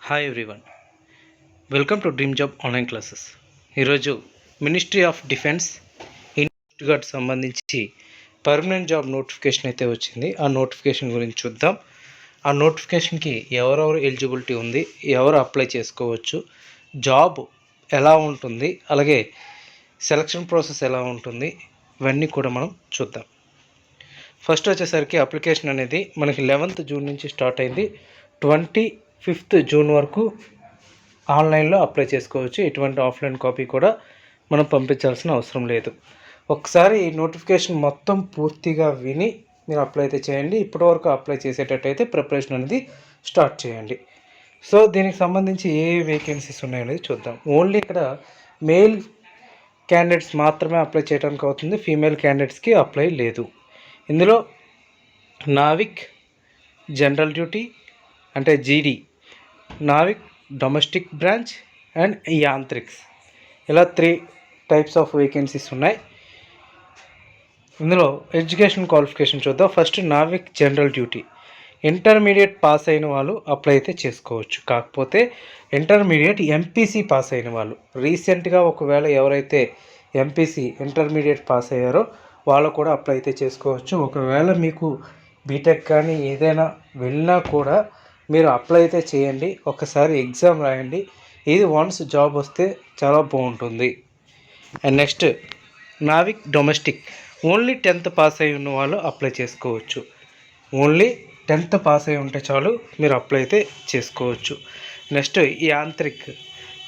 Hi everyone, welcome to dream job online classes. ఈరోజు ministry of defence institute guard సంబంధించి permanent job notification అయితే వచ్చింది. ఆ notification గురించి చూద్దాం. ఆ నోటిఫికేషన్కి ఎవరెవరు ఎలిజిబిలిటీ ఉంది, ఎవరు అప్లై చేసుకోవచ్చు, జాబ్ ఎలా ఉంటుంది, అలాగే సెలక్షన్ ప్రాసెస్ ఎలా ఉంటుంది, ఇవన్నీ కూడా మనం చూద్దాం. ఫస్ట్ వచ్చేసరికి అప్లికేషన్ అనేది మనకి 11th జూన్ నుంచి స్టార్ట్ అయింది. 25th జూన్ వరకు ఆన్లైన్లో అప్లై చేసుకోవచ్చు. ఎటువంటి ఆఫ్లైన్ కాపీ కూడా మనం పంపించాల్సిన అవసరం లేదు. ఒకసారి ఈ నోటిఫికేషన్ మొత్తం పూర్తిగా విని మీరు అప్లై అయితే చేయండి. ఇప్పటివరకు అప్లై చేసేటట్టయితే ప్రిపరేషన్ అనేది స్టార్ట్ చేయండి. సో దీనికి సంబంధించి ఏ వేకెన్సీస్ ఉన్నాయనేది చూద్దాం. ఓన్లీ ఇక్కడ మేల్ క్యాండిడేట్స్ మాత్రమే అప్లై చేయడానికి అవుతుంది. ఫీమేల్ క్యాండిడేట్స్కి అప్లై లేదు. ఇందులో నావిక్ జనరల్ డ్యూటీ అంటే జీడీ, Navik domestic branch and Antrix, ఇలా 3 టైప్స్ ఆఫ్ వేకెన్సీస్ ఉన్నాయి. ఇందులో ఎడ్యుకేషన్ క్వాలిఫికేషన్ చూద్దాం. First Navik general duty, intermediate pass అయిన వాళ్ళు అప్లై అయితే చేసుకోవచ్చు. కాకపోతే ఇంటర్మీడియట్ ఎంపీసీ పాస్ అయిన వాళ్ళు, రీసెంట్గా ఒకవేళ ఎవరైతే ఎంపీసీ ఇంటర్మీడియట్ పాస్ అయ్యారో వాళ్ళు కూడా అప్లై అయితే చేసుకోవచ్చు. ఒకవేళ మీకు బీటెక్ కానీ ఏదైనా వెళ్ళినా కూడా మీరు అప్లై అయితే చేయండి. ఒకసారి ఎగ్జామ్ రాయండి. ఇది వన్స్ జాబ్ వస్తే చాలా బాగుంటుంది. And next Navik domestic, only 10th pass అయి ఉన్న వాళ్ళు అప్లై చేసుకోవచ్చు. ఓన్లీ 10th పాస్ అయి ఉంటే చాలు, మీరు అప్లై అయితే చేసుకోవచ్చు. నెక్స్ట్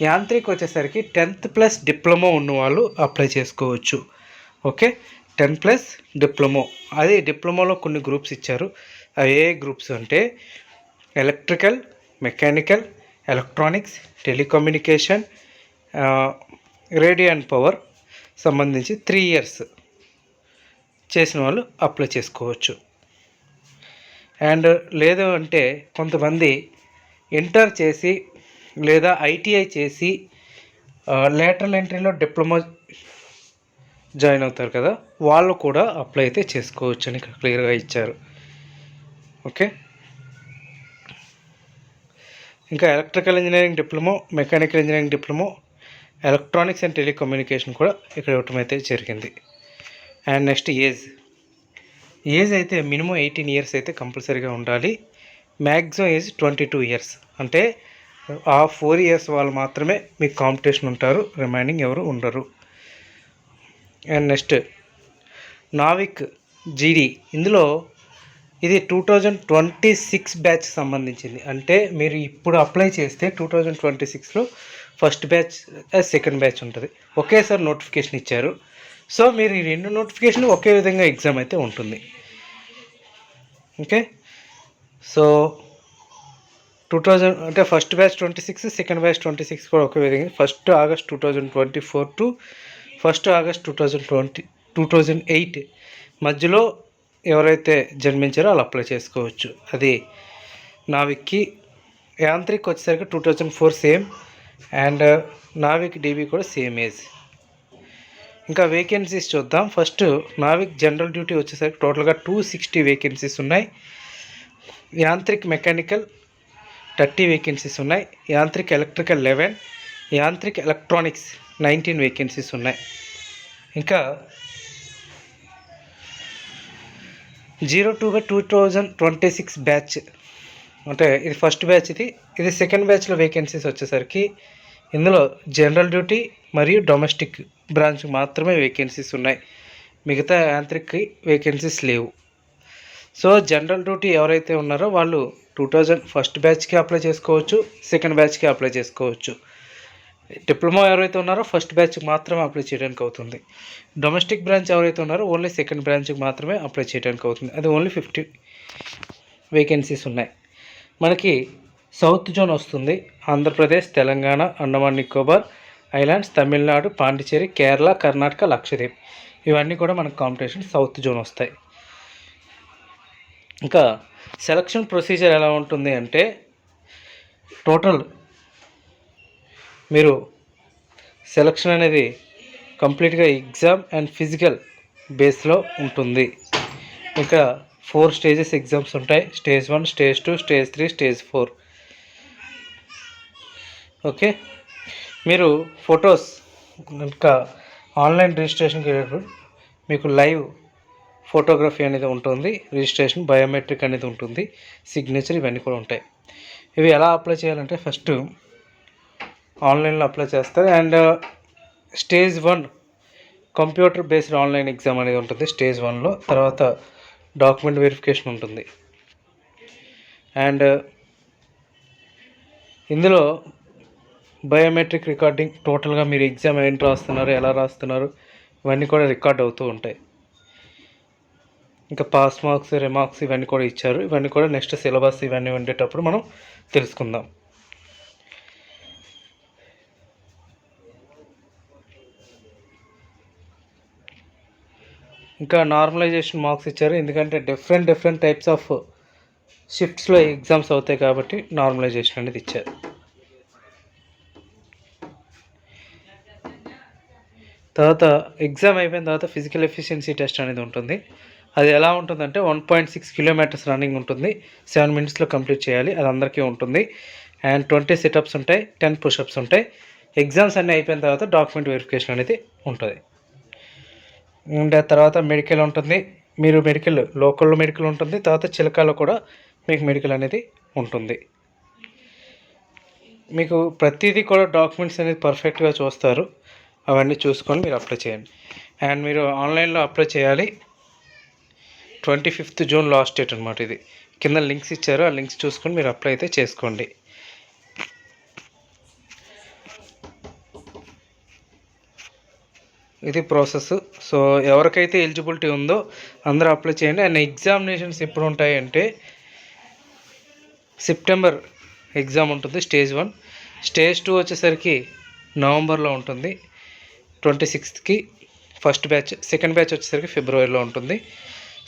యాంత్రిక్ వచ్చేసరికి 10th+ డిప్లొమా ఉన్న వాళ్ళు అప్లై చేసుకోవచ్చు. Okay, 10+ diploma. అది డిప్లొమాలో కొన్ని గ్రూప్స్ ఇచ్చారు. అవి ఏ గ్రూప్స్ అంటే electrical, mechanical, electronics, telecommunication, radio and power సంబంధించి 3 years చేసిన వాళ్ళు అప్లై చేసుకోవచ్చు. అండ్ లేదు అంటే కొంతమంది ఇంటర్ చేసి లేదా ఐటీఐ చేసి లేటరల్ ఎంట్రీలో డిప్లొమా జాయిన్ అవుతారు కదా, వాళ్ళు కూడా అప్లై అయితే చేసుకోవచ్చు అని ఇక్కడ క్లియర్గా ఇచ్చారు. ఓకే, ఇంకా electrical engineering diploma, mechanical engineering diploma, electronics and telecommunication కూడా ఇక్కడ ఇవ్వటం అయితే జరిగింది. అండ్ నెక్స్ట్ ఏజ్ అయితే మినిమం 18 years అయితే కంపల్సరీగా ఉండాలి. మ్యాక్సిమం ఏజ్ 22 years, అంటే ఆ 4 years వాళ్ళు మాత్రమే మీకు కాంపిటీషన్ ఉంటారు, రిమైనింగ్ ఎవరు ఉండరు. అండ్ నెక్స్ట్ నావిక్ జీడీ, ఇందులో ఇది 2026 బ్యాచ్ సంబంధించింది. అంటే మీరు ఇప్పుడు అప్లై చేస్తే 2026లో ఫస్ట్ బ్యాచ్, సెకండ్ బ్యాచ్ ఉంటుంది. ఒకేసారి నోటిఫికేషన్ ఇచ్చారు. సో మీరు ఈ 2 నోటిఫికేషన్ ఒకే విధంగా ఎగ్జామ్ అయితే ఉంటుంది. ఓకే, సో 2000 అంటే ఫస్ట్ బ్యాచ్ 26, సెకండ్ బ్యాచ్ 26 కూడా ఒకే విధంగా. 1 August 2024 టు 1 August 2008 మధ్యలో ఎవరైతే జన్మించారో వాళ్ళు అప్లై చేసుకోవచ్చు. అది నావిక్కి. యాంత్రిక్ వచ్చేసరికి 2004 సేమ్, అండ్ నావిక్ డీబీ కూడా సేమ్ ఏజ్. ఇంకా వేకెన్సీస్ చూద్దాం. ఫస్ట్ నావిక్ జనరల్ డ్యూటీ వచ్చేసరికి టోటల్గా 260 వేకెన్సీస్ ఉన్నాయి. యాంత్రిక్ మెకానికల్ 30 వేకెన్సీస్ ఉన్నాయి. Yantrik electrical 11, Yantrik electronics 19 vacancies ఉన్నాయి. ఇంకా 02/2026 బ్యాచ్, అంటే ఇది ఫస్ట్ బ్యాచ్. ఇది సెకండ్ బ్యాచ్లో వేకెన్సీస్ వచ్చేసరికి ఇందులో జనరల్ డ్యూటీ మరియు డొమెస్టిక్ బ్రాంచ్ మాత్రమే వేకెన్సీస్ ఉన్నాయి. మిగతా యాంత్రిక్కి వేకెన్సీస్ లేవు. సో జనరల్ డ్యూటీ ఎవరైతే ఉన్నారో వాళ్ళు 2000 ఫస్ట్ బ్యాచ్కి అప్లై చేసుకోవచ్చు, సెకండ్ బ్యాచ్కి అప్లై చేసుకోవచ్చు. డిప్లొమా ఎవరైతే ఉన్నారో ఫస్ట్ బ్యాచ్కి మాత్రమే అప్లై చేయడానికి అవుతుంది. డొమెస్టిక్ బ్రాంచ్ ఎవరైతే ఉన్నారో ఓన్లీ సెకండ్ బ్రాంచ్కి మాత్రమే అప్లై చేయడానికి అవుతుంది. అది ఓన్లీ 50 వేకెన్సీస్ ఉన్నాయి. మనకి సౌత్ జోన్ వస్తుంది. ఆంధ్రప్రదేశ్, తెలంగాణ, అండమాన్ నికోబార్ ఐలాండ్స్, తమిళనాడు, పాండిచేరి, కేరళ, కర్ణాటక, లక్షద్వీప్, ఇవన్నీ కూడా మనకు కాంపిటీషన్ సౌత్ జోన్ వస్తాయి. ఇంకా సెలక్షన్ ప్రొసీజర్ ఎలా ఉంటుంది అంటే టోటల్ మీరు సెలక్షన్ అనేది కంప్లీట్గా ఎగ్జామ్ అండ్ ఫిజికల్ బేస్లో ఉంటుంది. ఇంకా 4 stages ఎగ్జామ్స్ ఉంటాయి. Stage 1, Stage 2, Stage 3, Stage 4. Okay, మీరు ఫొటోస్ ఇంకా ఆన్లైన్ రిజిస్ట్రేషన్కి వెళ్ళినప్పుడు మీకు లైవ్ ఫోటోగ్రఫీ అనేది ఉంటుంది, రిజిస్ట్రేషన్ బయోమెట్రిక్ అనేది ఉంటుంది, సిగ్నేచర్ ఇవన్నీ కూడా ఉంటాయి. ఇవి ఎలా అప్లై చేయాలంటే ఫస్ట్ ఆన్లైన్లో అప్లై చేస్తారు. And stage 1 computer based online exam అనేది ఉంటుంది స్టేజ్ 1లో. తర్వాత డాక్యుమెంట్ వెరిఫికేషన్ ఉంటుంది. అండ్ ఇందులో బయోమెట్రిక్ రికార్డింగ్, టోటల్గా మీరు ఎగ్జామ్ ఏంటి రాస్తున్నారు, ఎలా రాస్తున్నారు, ఇవన్నీ కూడా రికార్డ్ అవుతూ ఉంటాయి. ఇంకా పాస్ మార్క్స్, రిమార్క్స్ ఇవన్నీ కూడా ఇచ్చారు. ఇవన్నీ కూడా నెక్స్ట్ సిలబస్ ఇవన్నీ ఉండేటప్పుడు మనం తెలుసుకుందాం. ఇంకా నార్మలైజేషన్ మార్క్స్ ఇచ్చారు, ఎందుకంటే డిఫరెంట్ టైప్స్ ఆఫ్ షిఫ్ట్స్లో ఎగ్జామ్స్ అవుతాయి కాబట్టి నార్మలైజేషన్ అనేది ఇచ్చారు. తర్వాత ఎగ్జామ్ అయిపోయిన తర్వాత ఫిజికల్ ఎఫిషియన్సీ టెస్ట్ అనేది ఉంటుంది. అది ఎలా ఉంటుందంటే 1.6 కిలోమీటర్స్ రన్నింగ్ ఉంటుంది, 7 మినిట్స్లో కంప్లీట్ చేయాలి, అది అందరికీ ఉంటుంది. అండ్ 20 సిటప్స్ ఉంటాయి, 10 పుషప్స్ ఉంటాయి. ఎగ్జామ్స్ అన్నీ అయిపోయిన తర్వాత డాక్యుమెంట్ వెరిఫికేషన్ అనేది ఉంటుంది. అండ్ తర్వాత మెడికల్ ఉంటుంది. మీరు లోకల్లో మెడికల్ ఉంటుంది, తర్వాత చిలకలో కూడా మీకు మెడికల్ అనేది ఉంటుంది. మీకు ప్రతిదీ కూడా డాక్యుమెంట్స్ అనేది పర్ఫెక్ట్గా చూస్తారు, అవన్నీ చూసుకొని మీరు అప్లై చేయండి. అండ్ మీరు ఆన్లైన్లో అప్లై చేయాలి. 25th జూన్ లాస్ట్ డేట్ అనమాట. ఇది కింద లింక్స్ ఇచ్చారు, ఆ లింక్స్ చూసుకొని మీరు అప్లై అయితే చేసుకోండి. ఇది ప్రాసెస్. సో ఎవరికైతే ఎలిజిబిలిటీ ఉందో అందరూ అప్లై చేయండి. అండ్ ఎగ్జామినేషన్స్ ఎప్పుడు ఉంటాయంటే సెప్టెంబర్ ఎగ్జామ్ ఉంటుంది స్టేజ్ 1. స్టేజ్ 2 వచ్చేసరికి నవంబర్లో ఉంటుంది 26కి ఫస్ట్ బ్యాచ్. సెకండ్ బ్యాచ్ వచ్చేసరికి ఫిబ్రవరిలో ఉంటుంది.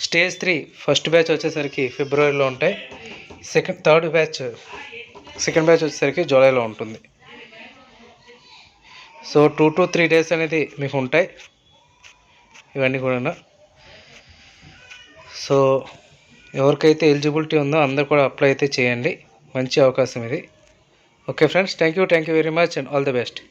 స్టేజ్ 3 ఫస్ట్ బ్యాచ్ వచ్చేసరికి ఫిబ్రవరిలో ఉంటాయి. థర్డ్ బ్యాచ్ సెకండ్ బ్యాచ్ వచ్చేసరికి జూలైలో ఉంటుంది. సో 2 to 3 days అనేది మీకు ఉంటాయి ఇవన్నీ కూడా. సో ఎవరికైతే ఎలిజిబిలిటీ ఉందో అందరు కూడా అప్లై అయితే చేయండి, మంచి అవకాశం ఇది. Okay friends, thank you very much and all the best.